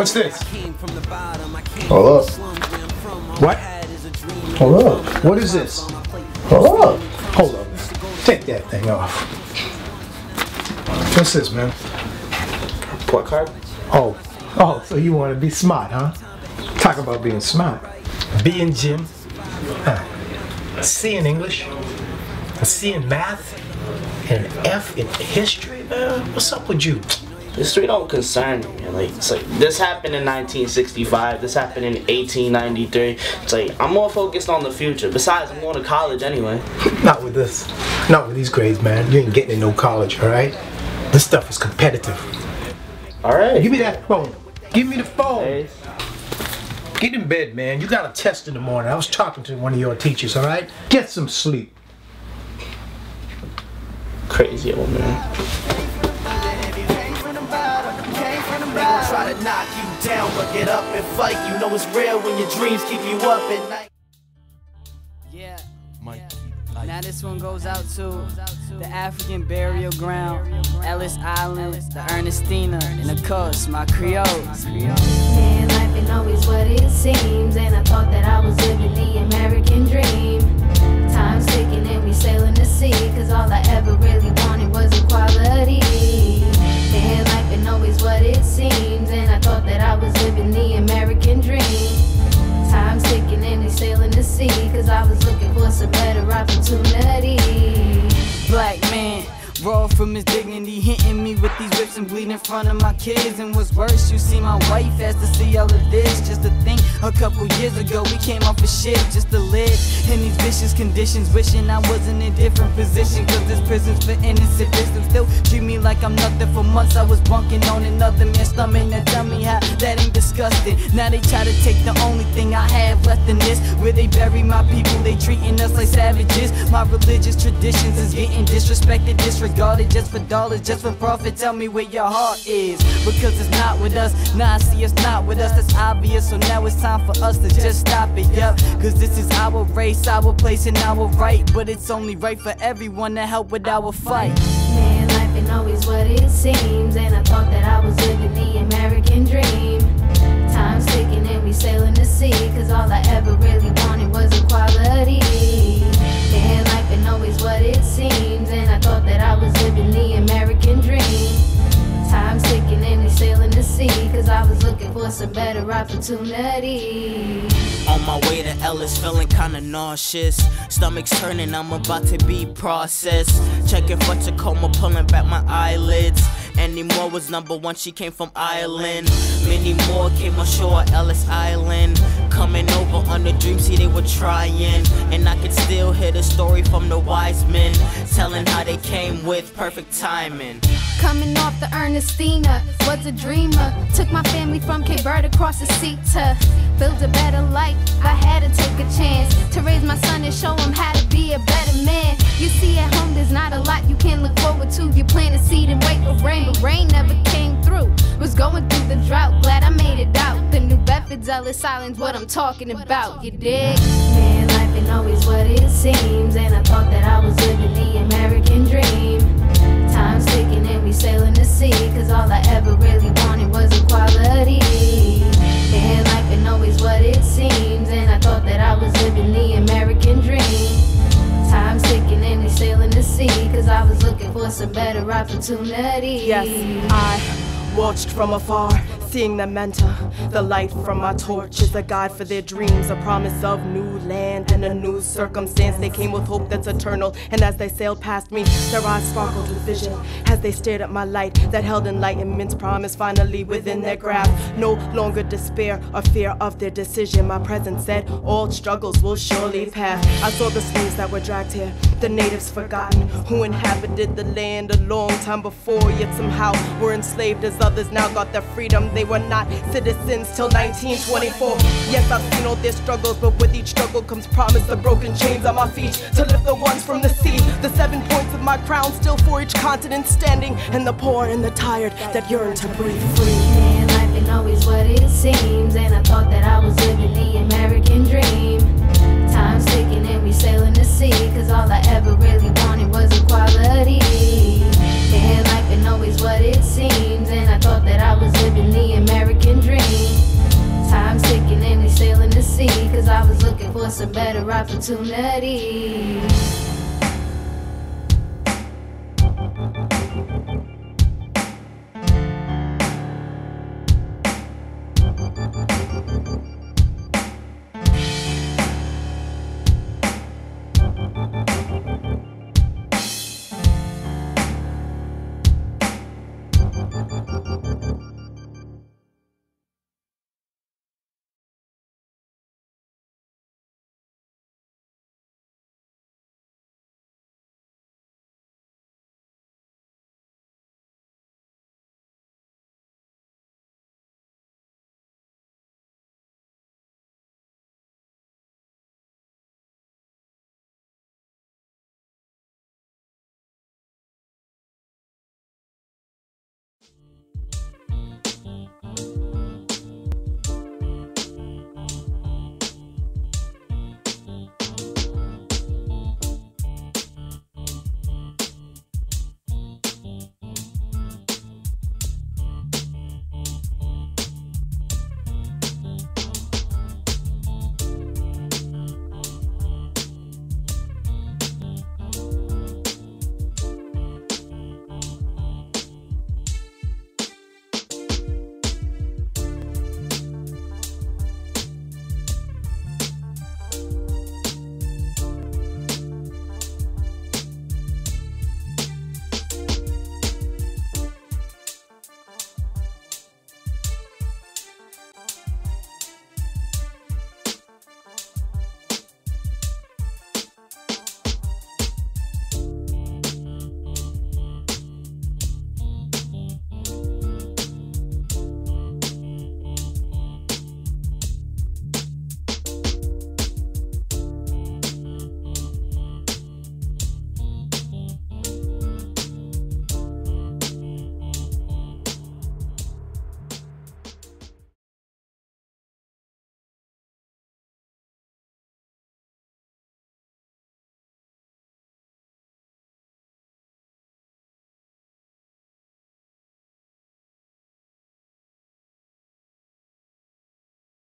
What's this? Hold up. What? Hold up. What is this? Hold up. Hold up. Take that thing off. What's this, man? What card? Oh, so you want to be smart, huh? Talk about being smart. B in gym. C in English. A C in math. And an F in history, man. What's up with you? History don't concern me, man. Like, it's like this happened in 1965. This happened in 1893. It's like I'm more focused on the future. Besides, I'm going to college anyway. Not with this. Not with these grades, man. You ain't getting in no college, all right? This stuff is competitive. All right. Give me that phone. Give me the phone. Hey. Get in bed, man. You got a test in the morning. I was talking to one of your teachers, all right? Get some sleep. Crazy old man. Try to knock you down, but get up and fight. You know it's real when your dreams keep you up at night. Yeah. Now this one goes out to the African burial ground, Ellis Island, the Ernestina, and of course my Creoles. Man, life ain't always what it seems, and I thought that I was living the American dream. Time's ticking and we sailing the sea, cause all I ever really wanted was equality. Man, life ain't always what it seems, and I thought that I was living the American dream. Time's ticking and we sailing the sea, cause I was looking for some better opportunity. Black man, raw from his dignity, hitting me with these whips and bleeding in front of my kids. And what's worse, you see my wife has to see all of this. Just to think, a couple years ago we came off of shit just to live in these vicious conditions, wishing I was in a different position. Cause this prison's for innocent victims. Still treat me like I'm nothing. For months I was bunking on another man's stomach. Now tell me how that ain't disgusting. Now they try to take the only thing I have left in this. Where they bury my people, they treating us like savages. My religious traditions is getting disrespected, disregarded, just for dollars, just for profit. Tell me where your heart is, because it's not with us. Nah, I see it's not with us, that's obvious. So now it's time for us to just stop it, yup. Cause this is our race, our place and our right. But it's only right for everyone to help with our fight. Man, life ain't always what it seems, and I thought that I was living the American dream. Time's ticking and we sailing the sea, cause all I ever really wanted was equality. Man, life ain't always what it seems, and I thought that I was living the American dream. Time's ticking and we sailing the sea, cause I was looking for some better opportunity. On my way to Ellis, feeling kinda nauseous. Stomach's turning, I'm about to be processed. Checking for Tacoma, pulling back my eyelids. Any more was #1, she came from Ireland. Many more came ashore, Ellis Island. Coming over on the dream, see they were trying. And I could still hear the story from the wise men, telling how they came with perfect timing. Coming off the Ernestina, was a dreamer. Took my family from Cape Verde across the sea to build a better life. I had to take a chance to raise my son and show him how to be a better man. You see at home there's not a lot you can look forward to. You plant a seed and wait for rain, but rain never came through. Was going through the drought, glad I made it out. The New Bedford, Ellis Island's what I'm talking about, you dig? Man, life ain't always what it seems, and I thought that I was living the American dream. Time's ticking and we sailing the sea, cause all I ever really wanted was equality. And life ain't always what it seems, and I thought that I was living the American dream. Time's ticking and we sailing the sea, cause I was looking for some better opportunity. Yes, I watched from afar, seeing them enter. The light from my torch is a guide for their dreams, a promise of new land and a new circumstance. They came with hope that's eternal, and as they sailed past me, their eyes sparkled with vision as they stared at my light that held enlightenment's promise finally within their grasp. No longer despair or fear of their decision. My presence said all struggles will surely pass. I saw the slaves that were dragged here, the natives forgotten, who inhabited the land a long time before, yet somehow were enslaved as others now got their freedom. They were not citizens till 1924. Yes, I've seen all their struggles, but with each struggle comes promise. The broken chains on my feet to lift the ones from the sea. The 7 points of my crown still for each continent standing, and the poor and the tired that yearn to breathe free. Man, life ain't always what it seems, and I thought that I was living the American dream. Time's ticking and we sailing the sea, cause all I ever really wanted was equality. And life ain't always what it seems, and I thought that I was living the American dream. opportunity.